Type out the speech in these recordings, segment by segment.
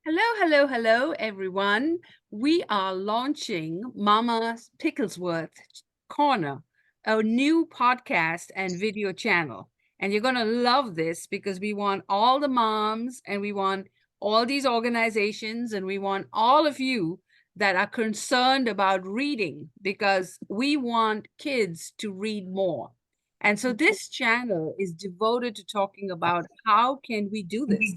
Hello, hello, hello, everyone. We are launching Mama Picklesworth Corner, a new podcast and video channel. And you're going to love this because we want all the moms and we want all these organizations and we want all of you that are concerned about reading because we want kids to read more. And so this channel is devoted to talking about how can we do this?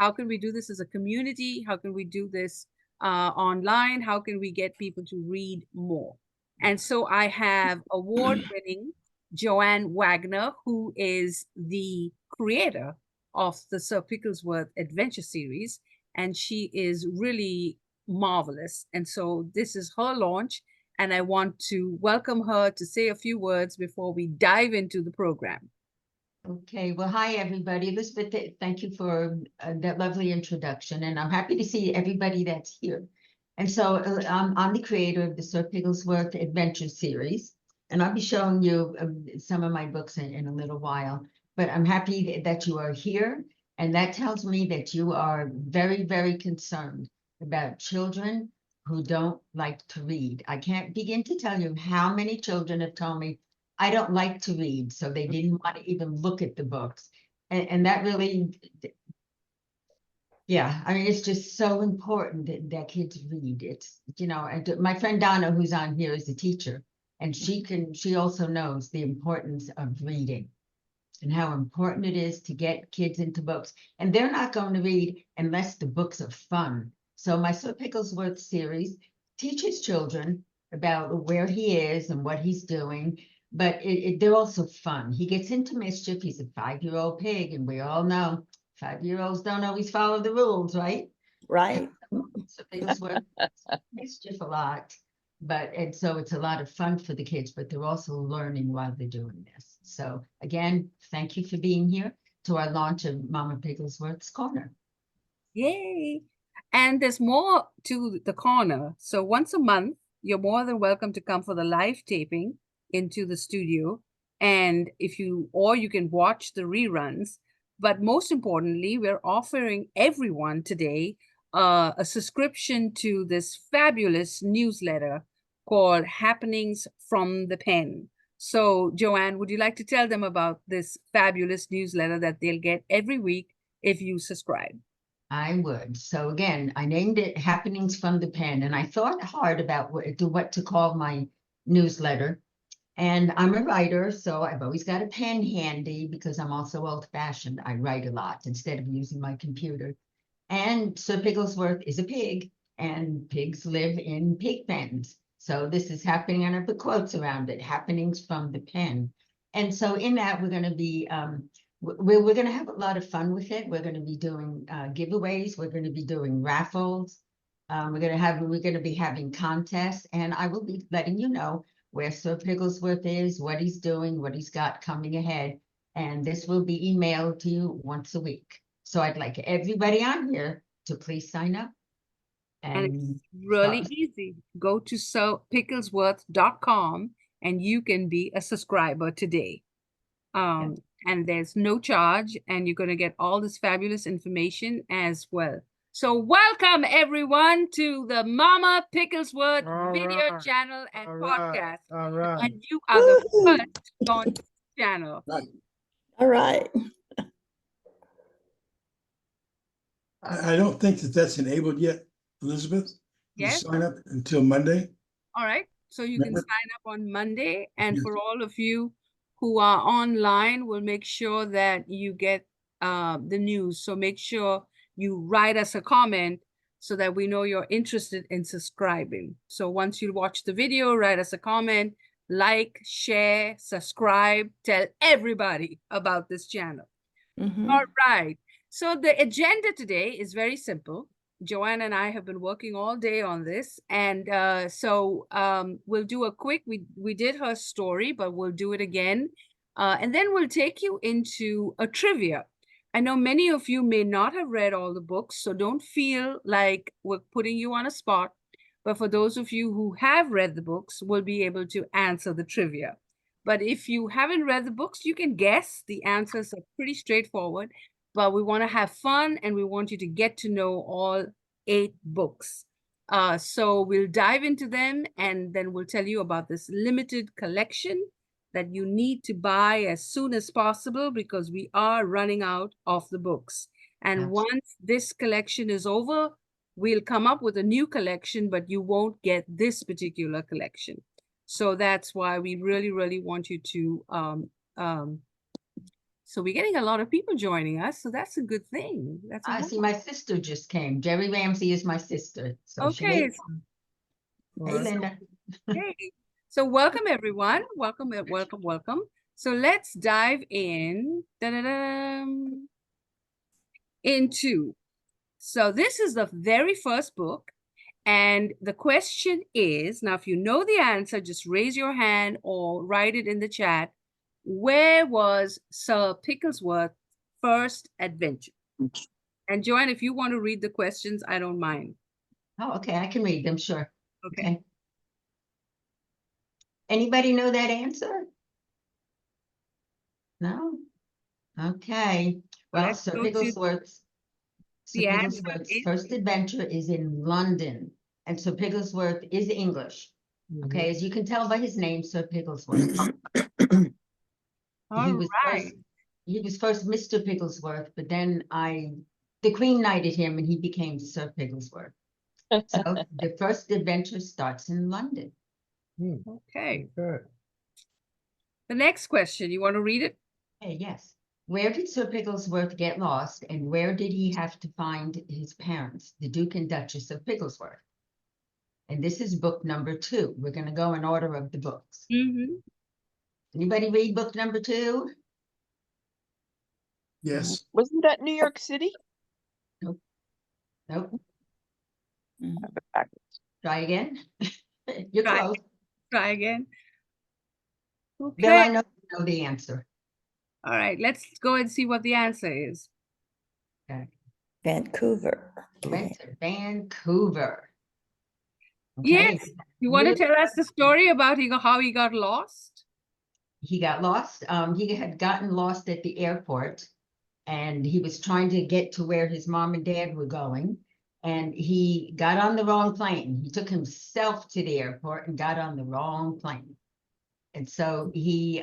How can we do this as a community? How can we do this online? How can we get people to read more? And so I have award-winning JoAnn Wagner, who is the creator of the Sir Pigglesworth Adventure Series, and she is really marvelous. And so this is her launch, and I want to welcome her to say a few words before we dive into the program. Okay, well, hi, everybody. Elizabeth, thank you for that lovely introduction, and I'm happy to see everybody that's here. And so I'm the creator of the Sir Pigglesworth Adventure Series, and I'll be showing you some of my books in a little while. But I'm happy that you are here, and that tells me that you are very, very concerned about children who don't like to read. I can't begin to tell you how many children have told me, I don't like to read, so they didn't want to even look at the books. And that really, yeah, I mean, it's just so important that kids read. It's, and my friend Donna, who's on here, is a teacher, and she also knows the importance of reading and how important it is to get kids into books. And they're not going to read unless the books are fun. So my Sir Pigglesworth series teaches children about where he is and what he's doing, but they're also fun. He gets into mischief. He's a 5-year-old pig, and we all know 5-year-olds don't always follow the rules, right? Right. So Pigglesworth mischief a lot, and so it's a lot of fun for the kids, but they're also learning while they're doing this. So again, thank you for being here to our launch of Mama Pigglesworth's Corner. Yay! And there's more to the corner. So once a month, you're more than welcome to come for the live taping into the studio. And or you can watch the reruns. But most importantly, we're offering everyone today a subscription to this fabulous newsletter called Happenings from the Pen. So, JoAnn, would you like to tell them about this fabulous newsletter that they'll get every week if you subscribe? I would. So again, I named it Happenings from the Pen, and I thought hard about what to call my newsletter. And I'm a writer, so I've always got a pen handy because I'm also old-fashioned. I write a lot instead of using my computer. And Sir Pigglesworth is a pig, and pigs live in pig pens. So this is happening, and I put quotes around it, happenings from the pen. And so in that, we're going to be we're going to have a lot of fun with it. We're going to be doing giveaways. We're going to be doing raffles. We're going to be having contests, and I will be letting you know where Sir Pigglesworth is, what he's doing, what he's got coming ahead. And this will be emailed to you once a week. So I'd like everybody on here to please sign up. And it's really easy. Go to sirpigglesworth.com and you can be a subscriber today. And there's no charge, and you're going to get all this fabulous information as well. So welcome everyone to the Mama Pigglesworth video channel and podcast. All right. And you are the first launch channel. All right. I don't think that's enabled yet, Elizabeth. Yes. Sign up until Monday. All right. So you can sign up on Monday. And for all of you who are online, we'll make sure that you get the news. So make sure you write us a comment so that we know you're interested in subscribing. So once you watch the video, write us a comment, like, share, subscribe, tell everybody about this channel. All right. So the agenda today is very simple. JoAnn and I have been working all day on this. And we'll do a quick, we did her story, but we'll do it again. And then we'll take you into a trivia. I know many of you may not have read all the books, so don't feel like we're putting you on a spot. But for those of you who have read the books, we'll be able to answer the trivia. But if you haven't read the books, you can guess. The answers are pretty straightforward. but we want to have fun and we want you to get to know all 8 books. So we'll dive into them and then we'll tell you about this limited collection that you need to buy as soon as possible because we are running out of the books. And Yes. once this collection is over, we'll come up with a new collection, but you won't get this particular collection. So that's why we really, really want you to, so we're getting a lot of people joining us. So that's a good thing. That's a I see my sister just came. Jerry Ramsey is my sister. So she okay. made. Hey, Linda. Hey, so welcome everyone. Welcome, welcome, welcome. So let's dive in into. So this is the very first book. And the question is, now if you know the answer, just raise your hand or write it in the chat. Where was Sir Pigglesworth's first adventure? And JoAnn, if you want to read the questions, I don't mind. Oh, okay, I can read them, sure. Okay. Anybody know that answer? No? Okay. Well, Let's Sir go to Pigglesworth's the answer is- first adventure is in London, and Sir Pigglesworth is English. Okay, as you can tell by his name, Sir Pigglesworth. All right. He was first Mr. Pigglesworth, but then the Queen knighted him and he became Sir Pigglesworth. So the first adventure starts in London. Okay. The next question, you want to read it? Hey, yes. Where did Sir Pigglesworth get lost and where did he have to find his parents, the Duke and Duchess of Pigglesworth? And this is book number 2. We're going to go in order of the books. Anybody read book number 2? Yes. Wasn't that New York City? Nope. Backwards. Try again. You're Try. close. Try again. Bill, I Okay. know the answer. All right, let's go and see what the answer is. Vancouver. Went to Vancouver. Yes. You want to Really? tell us the story about how he got lost? He got lost. He had gotten lost at the airport and he was trying to get to where his mom and dad were going. And he got on the wrong plane. He took himself to the airport and got on the wrong plane. And so he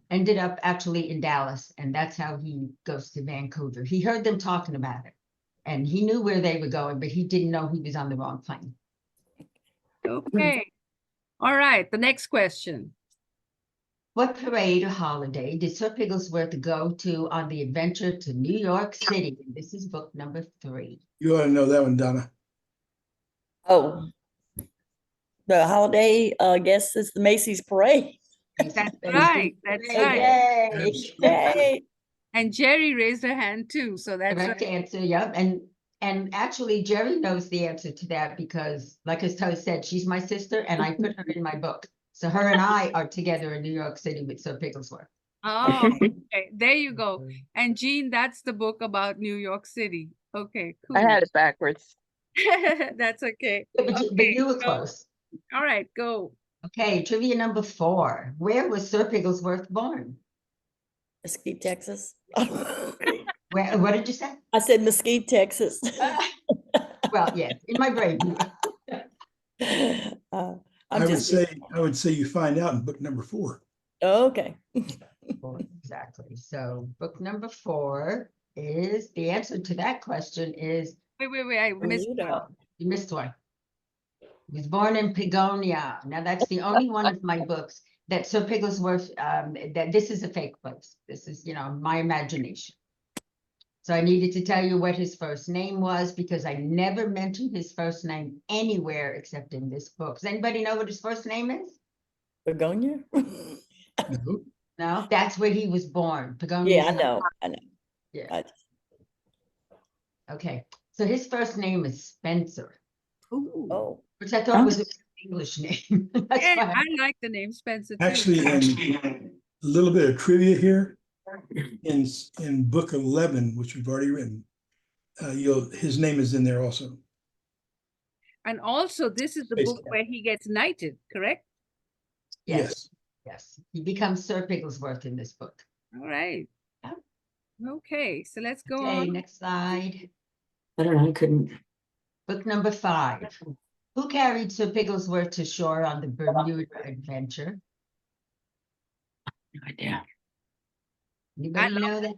ended up actually in Dallas, and that's how he goes to Vancouver. He heard them talking about it, and he knew where they were going, but he didn't know he was on the wrong plane. Okay. All right, the next question. What parade or holiday did Sir Pigglesworth go to on the adventure to New York City? This is book number 3. You ought to know that one, Donna. Oh, the holiday, I guess it's the Macy's Parade. That's right. That's right. Yay, yay. And Jerry raised her hand too, so that's Correct right. answer, yep. And actually, Jerry knows the answer to that because, like as Toad said, she's my sister, and I put her in my book. So her and I are together in New York City with Sir Pigglesworth. Oh, okay. There you go. And Jean, that's the book about New York City. Okay, cool. I had it backwards. That's okay. But you were so- close. All right, go. Okay, trivia number 4. Where was Sir Pigglesworth born? Mesquite, Texas. Where? What did you say? I said Mesquite, Texas. Well, yes, in my brain. I'm just I would say you find out in book number 4. okay. Exactly. So book number 4 is the answer to that question is Wait. I missed one. Bermuda. you missed one. He was born in Pigonia. Now that's the only one of my books that Sir Pigglesworth, that this is a fake place. This is, my imagination. So I needed to tell you what his first name was because I never mentioned his first name anywhere except in this book. Does anybody know what his first name is? Begonia? No. No, that's where he was born. Pigonia. Yeah, I know. Yeah. Okay. So his first name is Spencer, Ooh. Oh, which I thought was an English name. That's Yeah, why. I like the name Spencer too. Actually, a little bit of trivia here. In book 11, which we've already written, his name is in there also. And also, this is the Space book Camp. where he gets knighted, correct? Yes. Yes. He becomes Sir Pigglesworth in this book. All right. Okay, so let's go Okay, on. next slide. I don't know, I couldn't. Book number 5. Who carried Sir Pigglesworth to shore on the Bermuda Adventure? No idea. Anybody don't- know that?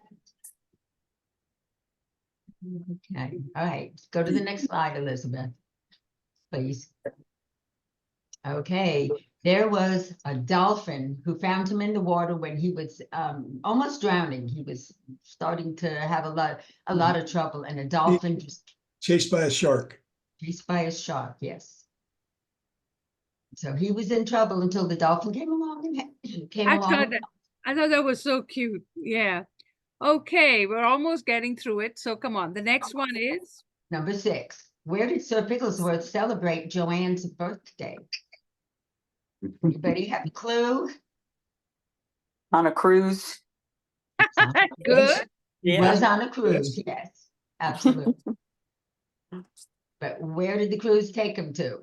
Okay, all right, go to the next slide, Elizabeth, please. Okay, there was a dolphin who found him in the water when he was almost drowning. He was starting to have a lot of trouble, and a dolphin just Chased by a shark. chased by a shark, yes. So he was in trouble until the dolphin came along and came I along. thought that was so cute. Yeah. Okay, we're almost getting through it. So come on. The next one is Number 6. Where did Sir Pigglesworth celebrate JoAnn's birthday? Anybody have a clue? On a cruise. good. He was on a cruise, yes, absolutely. But where did the cruise take him to?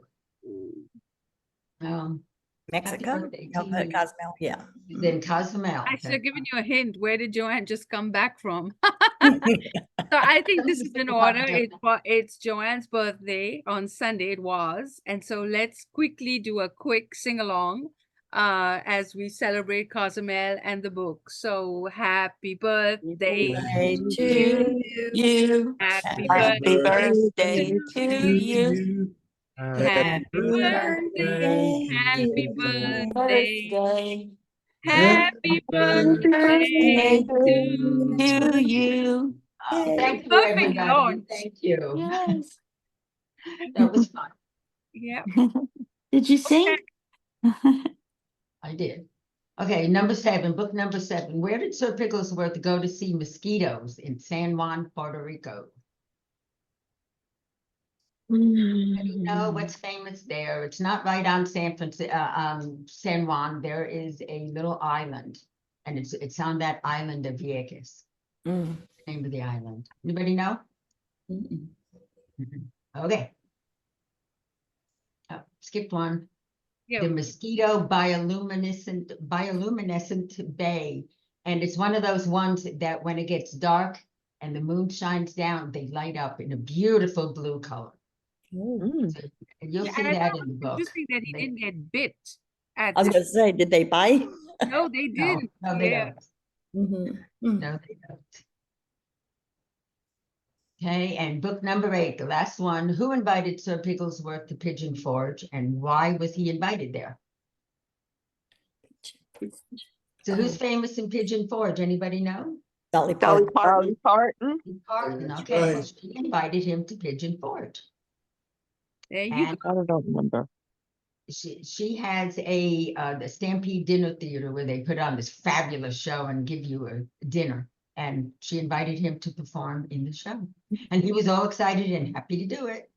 Mexico? birthday No, to you. Cozumel, yeah. He's in Cozumel. I should have given you a hint. Where did JoAnn just come back from? Mm-hmm. So I think this is in order. It's JoAnn's birthday on Sunday. It was, and so let's quickly do a quick sing along as we celebrate Cozumel and the book. So happy birthday Birthday to to you. you. Happy Happy birthday birthday to you. Happy birthday. Happy birthday. Happy birthday to To you. Thank you, Perfect everybody. launch. Thank you. Yes. That was fun. Yeah. Did you sing? I did. Okay, number 7, book number 7. Where did Sir Pigglesworth go to see mosquitoes? In San Juan, Puerto Rico. You know what's famous there? It's not right on San Juan. There is a little island, and it's on that island of Vieques. Mm. Name of the island. Anybody know? Mm-mm. Okay. Oh, skipped one. Yeah. The mosquito bioluminescent bay, and it's one of those ones that when it gets dark and the moon shines down, they light up in a beautiful blue color. Mm. So you'll Yeah, see and I that thought in the it was book. interesting that he They- didn't get bit at I was this. gonna say, did they bite? No, they No, didn't. no, they Yeah. don't. Mhm. No, they don't. Okay, and book number 8, the last one. Who invited Sir Pigglesworth to Pigeon Forge, and why was he invited there? So who's famous in Pigeon Forge? Anybody know? Dolly Dolly Parton. Parton. Parton. That's Okay, well, right. she invited him to Pigeon Forge. There you And go. I don't remember. she has the Stampede Dinner Theater where they put on this fabulous show and give you a dinner. And she invited him to perform in the show. And he was all excited and happy to do it.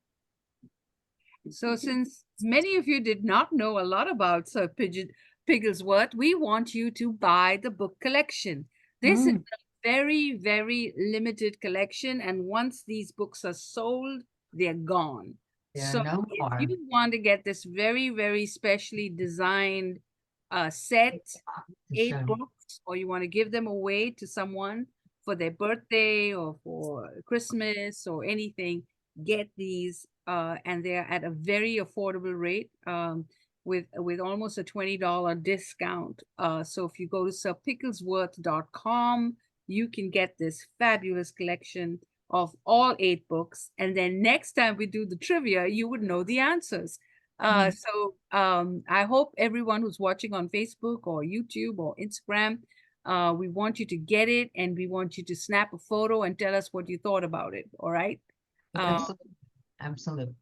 So since many of you did not know a lot about Sir Pigglesworth, we want you to buy the book collection. This is a very, very limited collection. And once these books are sold, they're gone. There So are no if more. you want to get this very, very specially designed set, The 8 show. books, or you want to give them away to someone for their birthday or for Christmas or anything, get these and they're at a very affordable rate with almost a $20 discount. So if you go to sirpigglesworth.com, you can get this fabulous collection of all 8 books. And then next time we do the trivia, you would know the answers. So I hope everyone who's watching on Facebook or YouTube or Instagram, we want you to get it and we want you to snap a photo and tell us what you thought about it. All right. Absolutely. Absolutely.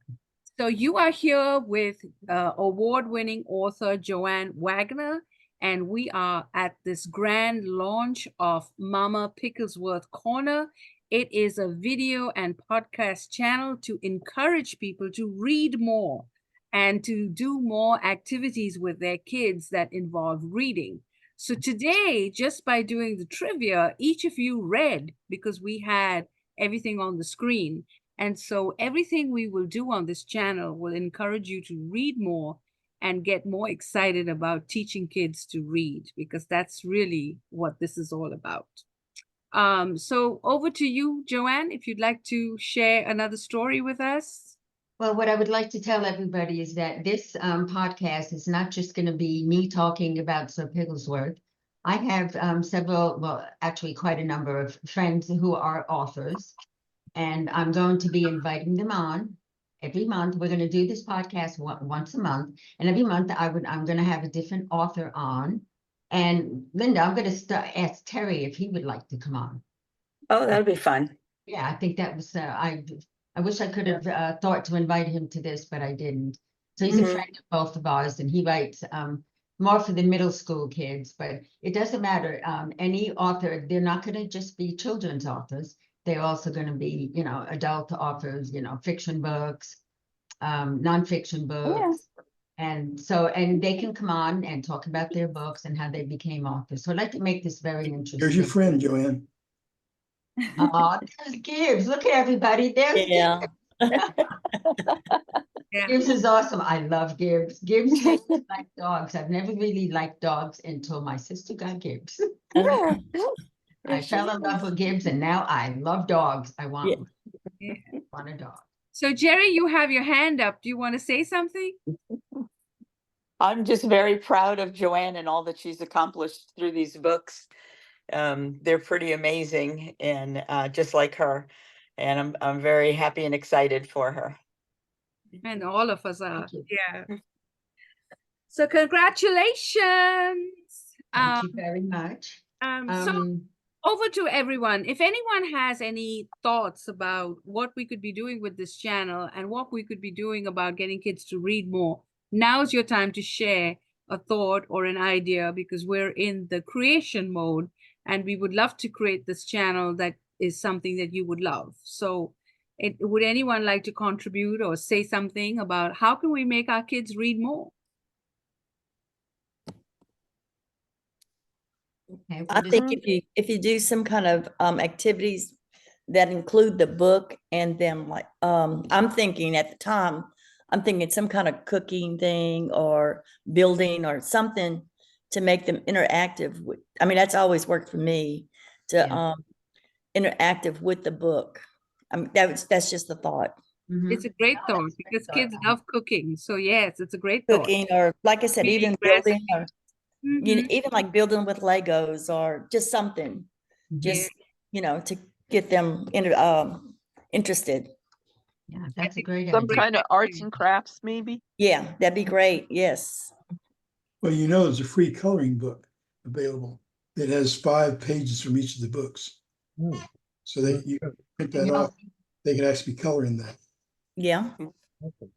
So you are here with award-winning author JoAnn Wagner, and we are at this grand launch of Mama Pigglesworth Corner. It is a video and podcast channel to encourage people to read more and to do more activities with their kids that involve reading. So today, just by doing the trivia, each of you read because we had everything on the screen. And so everything we will do on this channel will encourage you to read more and get more excited about teaching kids to read, because that's really what this is all about. So over to you, JoAnn, if you'd like to share another story with us. Well, what I would like to tell everybody is that this podcast is not just going to be me talking about Sir Pigglesworth. I have several, well, actually quite a number of friends who are authors, and I'm going to be inviting them on every month. We're going to do this podcast once a month, and every month I'm going to have a different author on. And Linda, I'm going to ask Terry if he would like to come on. Oh, that'd be fun. Yeah, I think that was, I wish I could have thought to invite him to this, but I didn't. So he's a Mhm. friend of both of ours, and he writes more for the middle school kids, but it doesn't matter. Any author, they're not going to just be children's authors. They're also going to be, you know, adult authors, you know, fiction books, nonfiction books. And so, and they can come on and talk about their books and how they became authors. So I'd like to make this very interesting. Here's your friend, JoAnn. Oh, there's Gibbs. Look at everybody. There's Yeah. Yeah. Gibbs is awesome. I love Gibbs. Gibbs makes me like dogs. I've never really liked dogs until my sister got Gibbs. I fell in love with Gibbs, and now I love dogs. I want one. Yeah. I want a dog. So Jerry, you have your hand up. Do you want to say something? I'm just very proud of JoAnn and all that she's accomplished through these books. They're pretty amazing, and just like her. And I'm very happy and excited for her. And all of us are. Thank you. Yeah. So congratulations. Thank you very much. So over to everyone. If anyone has any thoughts about what we could be doing with this channel and what we could be doing about getting kids to read more, now's your time to share a thought or an idea, because we're in the creation mode and we would love to create this channel that is something that you would love. So would anyone like to contribute or say something about how can we make our kids read more? Okay, I what is think it? if you do some kind of activities that include the book and them, like I'm thinking at the time, I'm thinking some kind of cooking thing or building or something to make them interactive with. I mean, that's always worked for me to Yeah. interactive with the book. I mean, that's just the thought. Mhm. It's a great No, thought that's a great because thought. kids love cooking. So yes, it's a great thought. Cooking, or like I said, Reading even building, or Mhm. even like building with Legos or just something, Mhm. just to get them interested. Yeah, that's a think great Some idea. kind of arts and crafts, maybe? Yeah, that'd be great. Yes. Well, you know, there's a free coloring book available that has 5 pages from each of the books. So you print Can that y'all off, they can actually color in that. Yeah.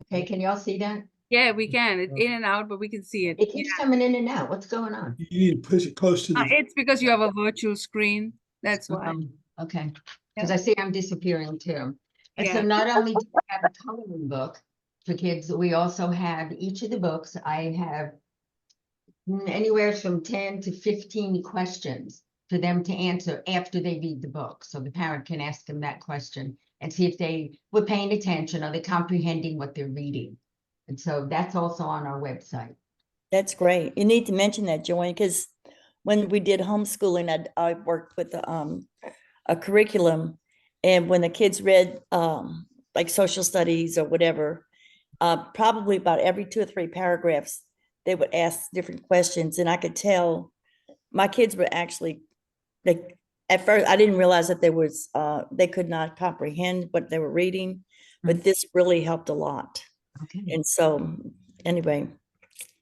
Okay, can y'all see that? Yeah, we can. It's in and out, but we can see it. It keeps coming in and out. What's going on? You need to push it close to the. It's because you have a virtual screen. That's why. Okay, because I see I'm disappearing too. And so Yeah. not only do we have a coloring book for kids, we also have each of the books. I have anywhere from 10 to 15 questions for them to answer after they read the book. So the parent can ask them that question and see if they were paying attention or they're comprehending what they're reading. And so that's also on our website. That's great. You need to mention that, JoAnn, because when we did homeschooling, I worked with a curriculum, and when the kids read like social studies or whatever, probably about every 2 or 3 paragraphs, they would ask different questions, and I could tell my kids were actually, at first I didn't realize that they could not comprehend what they were reading, but this really helped a lot. Okay. And so anyway,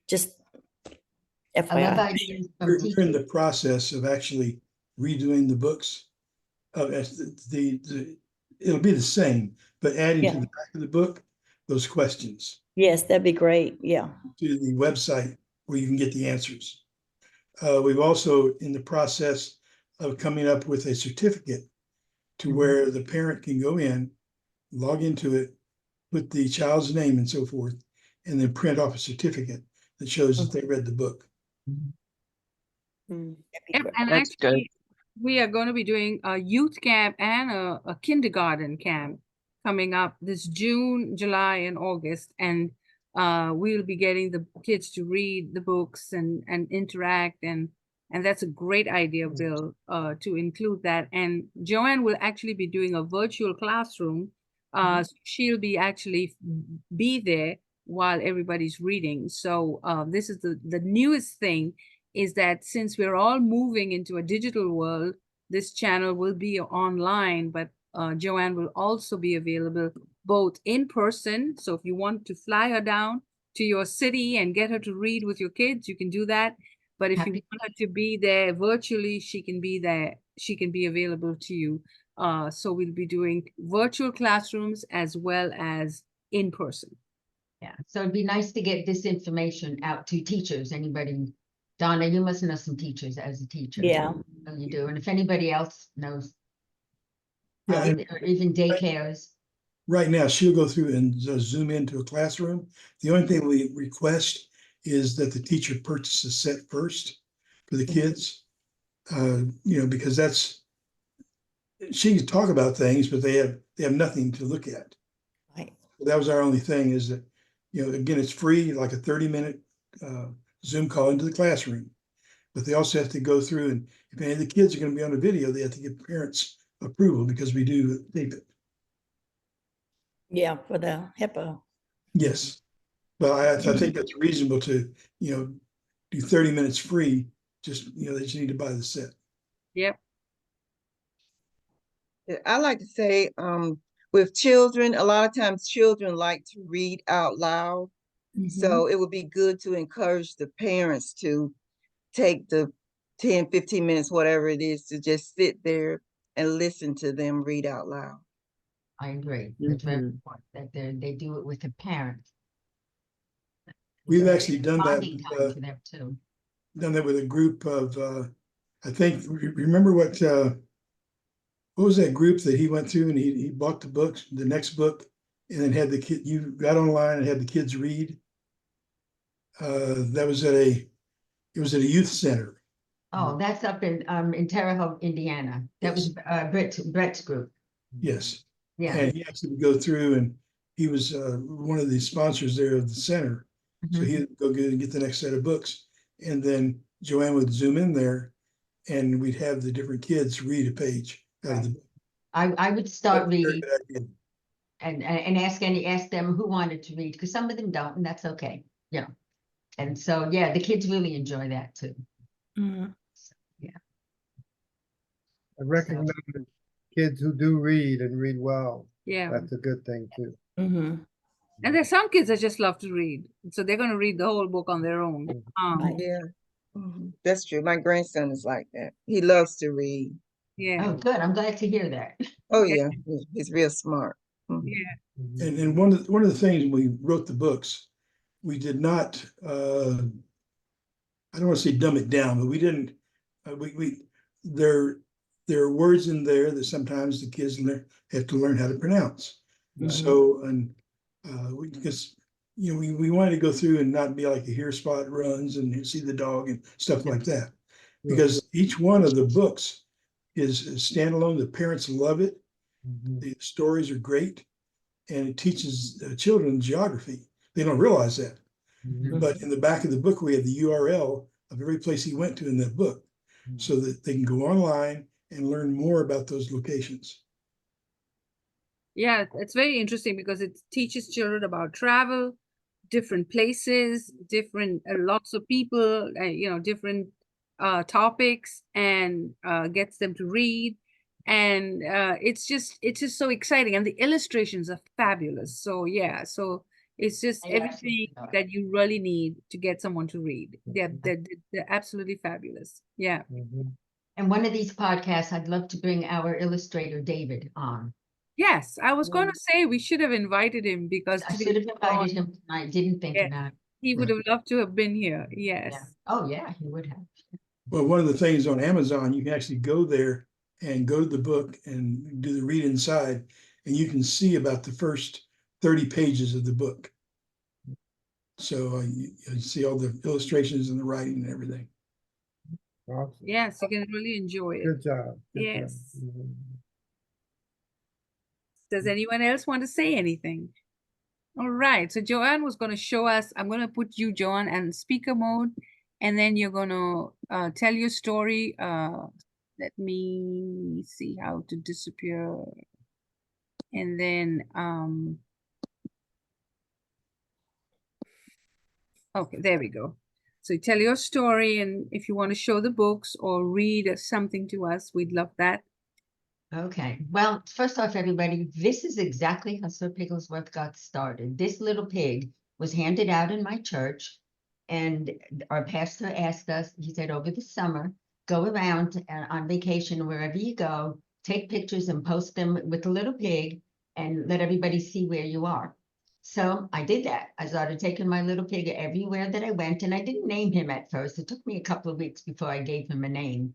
just I love FYI. ideas from We're in teachers. the process of actually redoing the books. As it'll be the same, but adding to Yeah. the back of the book, those questions Yes, that'd be great. Yeah. to the website where you can get the answers. We've also in the process of coming up with a certificate to where the parent can go in, log into it, put the child's name and so forth, and then print off a certificate that shows that they read the book. Mm. Yep, and That's actually, we are going to be doing a youth camp and a kindergarten camp coming up this June, July, and August. And we'll be getting the kids to read the books and interact. And And that's a great idea, Bill, to include that. And JoAnn will actually be doing a virtual classroom. She'll be actually be there while everybody's reading. So this is the newest thing, is that since we're all moving into a digital world, this channel will be online, but JoAnn will also be available both in person. So if you want to fly her down to your city and get her to read with your kids, you can do that. But if you want her to be there virtually, she can be there. She can be available to you. So we'll be doing virtual classrooms as well as in person. Yeah, so it'd be nice to get this information out to teachers. Anybody, Donna, you must know some teachers as a teacher. Yeah. Oh, you do. And if anybody else knows, Yeah, and or even daycares. right now she'll go through and just zoom into a classroom. The only thing we request is that the teacher purchase a set first for the kids. Because that's, she can talk about things, but they have nothing to look at. Right. That was our only thing, is that, again, it's free, like a 30-minute Zoom call into the classroom. But they also have to go through, and if any of the kids are going to be on a video, they have to get parents' approval, because we do tape it. Yeah, for the HIPAA. Yes, but I think that's reasonable to, do 30 minutes free. Just, they just need to buy the set. Yep. I like to say, with children, a lot of times children like to read out loud. So it would be good to encourage the parents to take the 10, 15 minutes, whatever it is, to just sit there and listen to them read out loud. I agree. It's very important that they do it with the parents. We've actually done that. Bonding time for them too. Done that with a group of, I think, remember what was that group that he went through, and he bought the books, the next book, and then had the kid, you got online and had the kids read. That was it was at a youth center. Oh, that's up in Terre Haute, Indiana. That was Brett's group. Yes. Yeah. And he actually would go through, and he was one of the sponsors there of the center. So he'd go get the next set of books. And then JoAnn would zoom in there, and we'd have the different kids read a page out of the book. I would start That's a very reading good idea. and ask them who wanted to read, because some of them don't, and that's okay. Yeah. And so, yeah, the kids really enjoy that too. Yeah. I recognize kids who do read and read well. Yeah. That's a good thing too. And there's some kids that just love to read. So they're going to read the whole book on their own. Yeah, that's true. My grandson is like that. He loves to read. Yeah. Oh, good. I'm glad to hear that. Oh yeah, he's real smart. Yeah. And one of the things when we wrote the books, we did not, I don't want to say dumb it down, but we didn't, there are words in there that sometimes the kids have to learn how to pronounce. So, and because, we wanted to go through and not be like a Here Spot runs and you see the dog and stuff like that. Because each one of the books is standalone. The parents love it. The stories are great, and it teaches children geography. They don't realize that. But in the back of the book, we have the URL of every place he went to in that book, so that they can go online and learn more about those locations. Yeah, it's very interesting because it teaches children about travel, different places, different lots of people, different topics, and gets them to read. And it's just so exciting, and the illustrations are fabulous. So yeah, so it's just everything that you really need to get someone to read. They're absolutely fabulous. Yeah. And one of these podcasts, I'd love to bring our illustrator, David, on. Yes, I was going to say we should have invited him, because I should have invited him tonight. Didn't think about it. He would have loved to have been here. Yes. Yeah. Oh, yeah, he would have. Well, one of the things on Amazon, you can actually go there and go to the book and do the read inside, and you can see about the first 30 pages of the book. So you see all the illustrations and the writing and everything. Awesome. Yes, you can really enjoy it. Good job. Good Yes. job. Does anyone else want to say anything? All right, so JoAnn was going to show us, I'm going to put you, JoAnn, in speaker mode, and then you're gonna tell your story. Let me see how to disappear. And then, okay, there we go. So you tell your story, and if you want to show the books or read something to us, we'd love that. Okay, well, first off, everybody, this is exactly how Sir Pigglesworth got started. This little pig was handed out in my church, and our pastor asked us, he said, over the summer, go around on vacation, wherever you go, take pictures and post them with the little pig and let everybody see where you are. So I did that. I started taking my little pig everywhere that I went, and I didn't name him at first. It took me a couple of weeks before I gave him a name.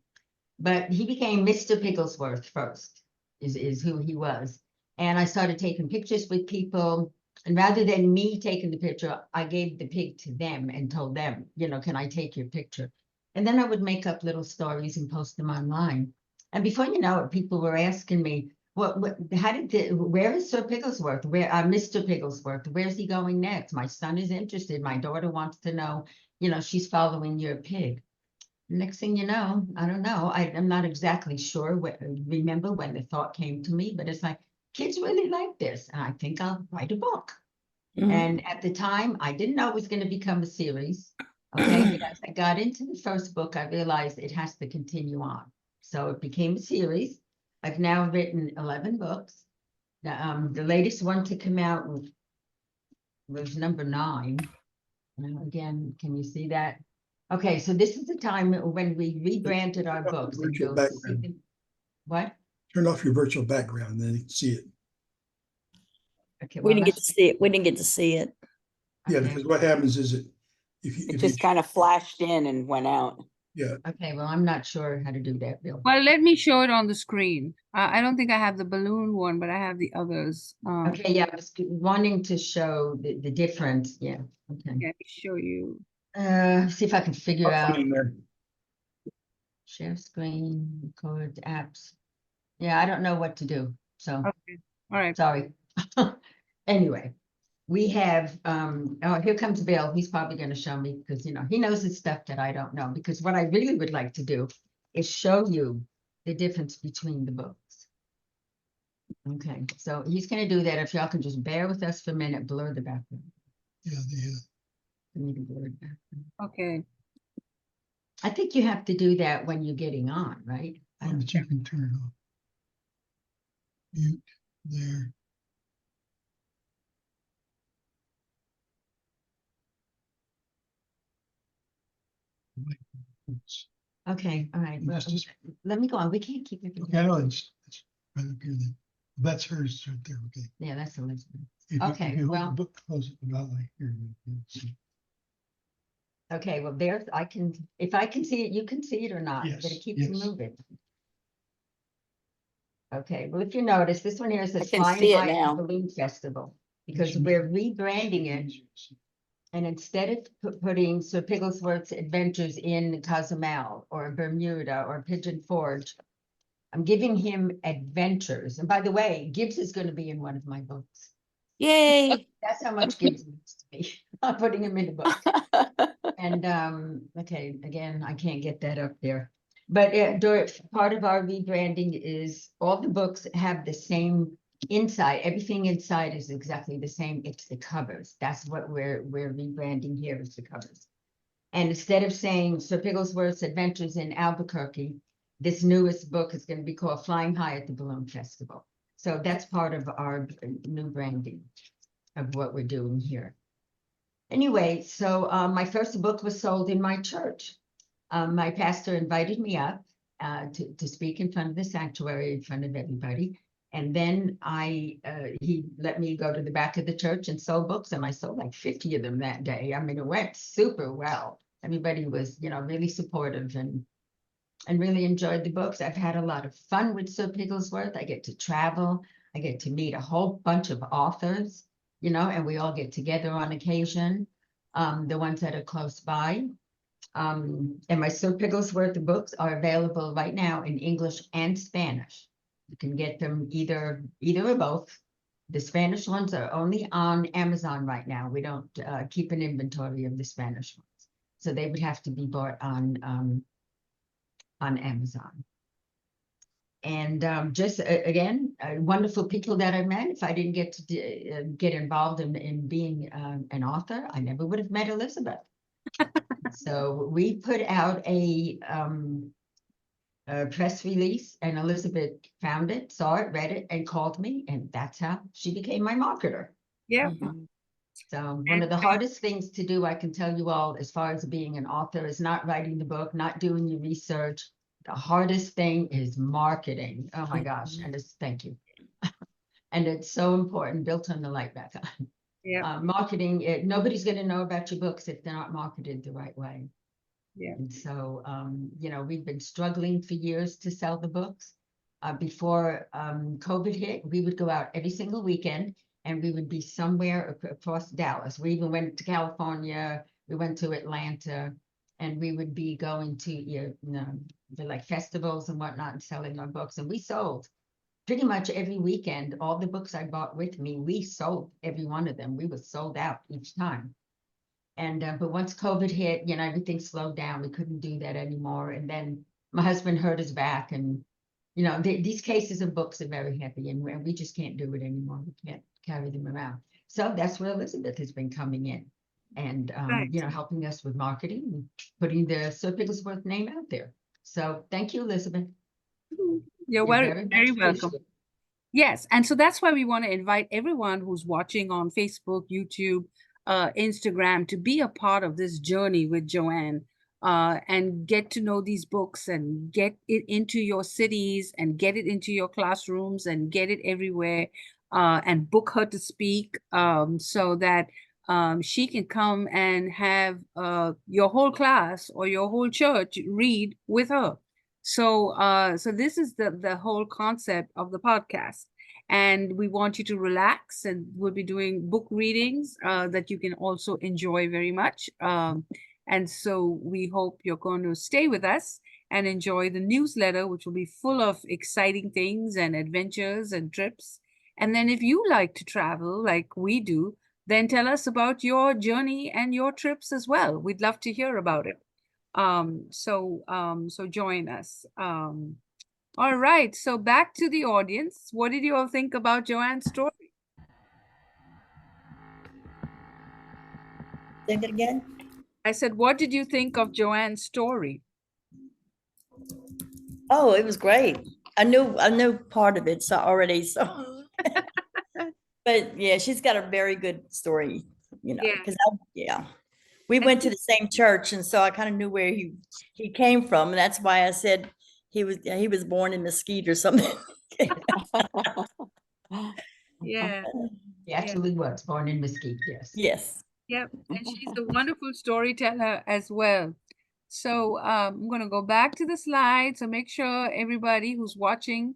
But he became Mr. Pigglesworth first, is who he was. And I started taking pictures with people. And rather than me taking the picture, I gave the pig to them and told them, you know, can I take your picture? And then I would make up little stories and post them online. And before you know it, people were asking me, where is Sir Pigglesworth? Mr. Pigglesworth, where's he going next? My son is interested. My daughter wants to know, you know, she's following your pig. Next thing you know, I don't know. I'm not exactly sure remember when the thought came to me, but it's like, kids really like this, and I think I'll write a book. And at the time, I didn't know it was going to become a series. Okay, but as I got into the first book, I realized it has to continue on. So it became a series. I've now written 11 books. The latest one to come out was number 9. Again, can you see that? Okay, so this is the time when we rebranded our books. And Virtual you'll see background. them. What? Turn off your virtual background, then you can see it. Okay, We well, didn't get to see it. We didn't get to see it. Yeah, okay. because what happens is it, if It you, just kind of flashed in and went out. yeah, Okay, well, I'm not sure how to do that, Bill. Well, let me show it on the screen. I don't think I have the balloon one, but I have the others. Okay, yeah, I was wanting to show the difference. Yeah, okay. Let me show you. See if I can figure I'll out find there. share screen, record apps. Yeah, I don't know what to do, so Okay, all right. sorry. Anyway, we have, oh, here comes Bill. He's probably going to show me because, you know, he knows the stuff that I don't know. Because what I really would like to do is show you the difference between the books. Okay, so he's going to do that. If y'all can just bear with us for a minute, blur the background. Yeah, I need to blur the background. Okay. I think you have to do that when you're getting on, right? but you can turn it off. Mute there. Okay, all right. Well, Just- let me go on. We can't keep it. Okay, I know it's right up here then. That's hers right there, okay. Yeah, that's Elizabeth. If you- Okay, if you hold well- the book close it about like here. You can see. Okay, well, there's, if I can see it, you can see it or not, but Yes, it keeps yes. moving. Okay, well, if you notice, this one here says can Flying see it High at the now. Balloon Festival, because Yes, we're rebranding it. And instead of putting Sir Pigglesworth's Adventures in Cozumel or Bermuda or Pigeon Forge, I'm giving him adventures. And by the way, Gibbs is going to be in one of my books. Yay. That's how much Gibbs means to me. I'm putting him in the book. And okay, again, I can't get that up there. But part of our rebranding is all the books have the same inside. Everything inside is exactly the same. It's the covers. That's what we're rebranding here, is the covers. And instead of saying Sir Pigglesworth's Adventures in Albuquerque, this newest book is going to be called Flying High at the Balloon Festival. So that's part of our new branding of what we're doing here. Anyway, so my first book was sold in my church. My pastor invited me up to speak in front of the sanctuary, in front of everybody. And then he let me go to the back of the church and sell books, and I sold like 50 of them that day. I mean, it went super well. Everybody was, you know, really supportive and really enjoyed the books. I've had a lot of fun with Sir Pigglesworth. I get to travel. I get to meet a whole bunch of authors, you know, and we all get together on occasion, the ones that are close by. And my Sir Pigglesworth books are available right now in English and Spanish. You can get them either or both. The Spanish ones are only on Amazon right now. We don't keep an inventory of the Spanish ones. So they would have to be bought on Amazon. And just again, wonderful people that I met. If I didn't get to get involved in being an author, I never would have met Elizabeth. So we put out a press release, and Elizabeth found it, saw it, read it, and called me, and that's how she became my marketer. Yeah. Mhm. So one of the hardest things to do, I can tell you all, as far as being an author, is not writing the book, not doing your research. The hardest thing is marketing. Oh my gosh. And it's, thank you. And it's so important. Bill, turn the light back on. Yeah. Marketing, nobody's going to know about your books if they're not marketed the right way. Yeah. And so, you know, we've been struggling for years to sell the books. Before COVID hit, we would go out every single weekend, and we would be somewhere across Dallas. We even went to California, we went to Atlanta, and we would be going to, you know, the like festivals and whatnot and selling our books. And we sold pretty much every weekend. All the books I bought with me, we sold every one of them. We were sold out each time. And but once COVID hit, you know, everything slowed down. We couldn't do that anymore. And then my husband hurt his back, and you know, these cases of books are very heavy, and we just can't do it anymore. We can't carry them around. So that's where Elizabeth has been coming in, and Right. you know, helping us with marketing and putting the Sir Pigglesworth name out there. So thank you, Elizabeth. You're very, very welcome. Yes, and so that's why we want to invite everyone who's watching on Facebook, YouTube, Instagram to be a part of this journey with JoAnn, and get to know these books and get it into your cities and get it into your classrooms and get it everywhere, and book her to speak, so that she can come and have your whole class or your whole church read with her. So so this is the whole concept of the podcast. And we want you to relax, and we'll be doing book readings that you can also enjoy very much. And so we hope you're going to stay with us and enjoy the newsletter, which will be full of exciting things and adventures and trips. And then if you like to travel like we do, then tell us about your journey and your trips as well. We'd love to hear about it. So join us. All right, so back to the audience. What did you all think about JoAnn's story? Say that again? I said, what did you think of JoAnn's story? Oh, it was great. I knew part of it so already, so but yeah, she's got a very good story, you know, Yeah. because we went to the same church, and so I kind of knew where he came from, and that's why I said he was born in Mesquite or something. Yeah. He actually was born in Mesquite, yes. Yes. Yep. And she's a wonderful storyteller as well. So I'm going to go back to the slide. So make sure everybody who's watching